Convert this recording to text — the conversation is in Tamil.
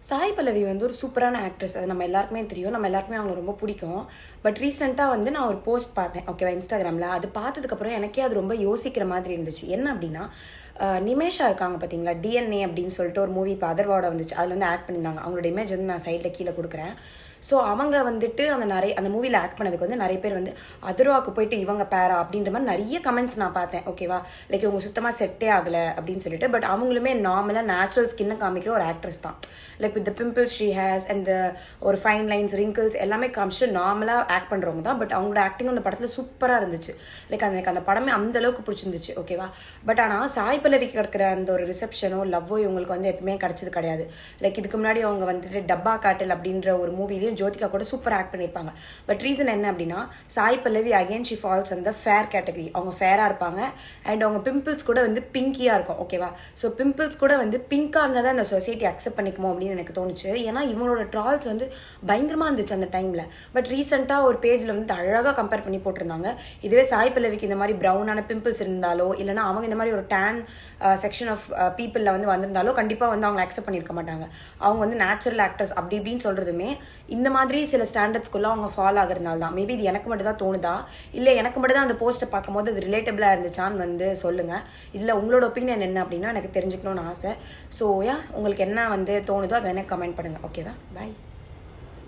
சாய் பல்லவி வந்து ஒரு சூப்பரான ஆக்ட்ரஸ். அது நம்ம எல்லாருக்குமே தெரியும். நம்ம எல்லாருக்குமே அவங்கள ரொம்ப பிடிக்கும். பட் ரீசெண்டாக வந்து நான் ஒரு போஸ்ட் பார்த்தேன், ஓகேவா, இன்ஸ்டாகிராமில். அது பார்த்ததுக்கப்புறம் எனக்கே அது ரொம்ப யோசிக்கிற மாதிரி இருந்துச்சு. என்ன அப்படின்னா, நிமேஷா இருக்காங்க பார்த்தீங்களா, டிஎன்ஏ அப்படின்னு சொல்லிட்டு ஒரு மூவி இப்போ அதர்வாட வந்துச்சு. அதில் வந்து ஆக்ட் பண்ணியிருந்தாங்க. அவங்களோட இமேஜ் வந்து நான் சைடில் கீழே கொடுக்குறேன். ஸோ அவங்க வந்துட்டு அந்த மூவியில் ஆக்ட் பண்ணதுக்கு வந்து நிறைய பேர் வந்து அதர்வாவுக்கு போயிட்டு இவங்க பேரா அப்படின்ற மாதிரி நிறைய கமெண்ட்ஸ் நான் பார்த்தேன், ஓகேவா. லைக் இவங்க சுத்தமாக செட்டே ஆகலை அப்படின்னு சொல்லிட்டு. பட் அவங்களுமே நார்மலாக நேச்சுரல் ஸ்கின்னை காமிக்கிற ஒரு ஆக்ட்ரஸ் தான். Like with the pimples she has and ஒரு ஃபைன் லைன்ஸ், ரிங்கிள்ஸ் எல்லாமே காமிச்சு நார்மலாக ஆக்ட் பண்ணுறவங்க தான். பட் அவங்களோட ஆக்டிங் அந்த படத்தில் சூப்பராக இருந்துச்சு. லைக் எனக்கு அந்த படமே அந்த அளவுக்கு பிடிச்சிருந்துச்சு, ஓகேவா. பட் ஆனால் சாய் பல்லவிக்கு இருக்கிற அந்த ஒரு ரிசப்ஷனோ லவ்வோ இவங்களுக்கு வந்து எப்பவுமே கிடைச்சது கிடையாது. லைக் இதுக்கு முன்னாடி அவங்க வந்துட்டு டப்பா காட்டல் அப்படின்ற ஒரு மூவிலையும் ஜோதிகா கூட சூப்பர் ஆக்ட் பண்ணியிருப்பாங்க. பட் ரீசன் என்ன அப்படின்னா, Sai Pallavi again she falls அந்த ஃபேர் கேட்டகரி. அவங்க ஃபேராக இருப்பாங்க அண்ட் அவங்க பிம்பிள்ஸ் கூட வந்து பிங்கியாக இருக்கும், ஓகேவா. ஸோ பிம்பிள்ஸ் கூட வந்து பிங்காக இருந்தால் தான் அந்த சொசைட்டி அக்செப்ட் பண்ணிக்குமோ அப்படின்னு எனக்கு தோணுச்சு. ஏன்னா இவங்களோட ட்ரால்ஸ் வந்து பயங்கரமாக இருந்துச்சு அந்த டைமில். பட் ரீசெண்டாக ஒரு பேஜில் வந்து அழகாக கம்பேர் பண்ணி போட்டிருந்தாங்க. இதுவே சாய் பல்லவிக்கு இந்த மாதிரி ப்ரௌனான பிம்பிள்ஸ் இருந்தாலோ, இல்லைனா அவங்க இந்த மாதிரி ஒரு டேன் செக்ஷன் ஆஃப் பீப்புளில் வந்து வந்திருந்தாலோ கண்டிப்பாக வந்து அவங்க அக்செப்ட் பண்ணியிருக்க மாட்டாங்க. அவங்க வந்து நேச்சுரல் ஆக்டர்ஸ் அப்படி இப்படின்னு சொல்கிறதுமே இந்த மாதிரி சில ஸ்டாண்டர்ட்ஸ்குள்ளே அவங்க ஃபாலோ ஆகிறதுனால தான். மேபி இது எனக்கு மட்டும் தான் தோணுதா, இல்லை எனக்கு மட்டும் தான் அந்த போஸ்ட்டை பார்க்கும்போது அது ரிலேட்டபிளாக இருந்துச்சான்னு வந்து சொல்லுங்கள். இதில் உங்களோட ஒப்பீனியன் என்ன அப்படின்னா எனக்கு தெரிஞ்சுக்கணும்னு ஆசை. ஸோ உங்களுக்கு என்ன வந்து தோணுதோ அதை எனக்கு கமெண்ட் பண்ணுங்கள், ஓகேவா. பாய்.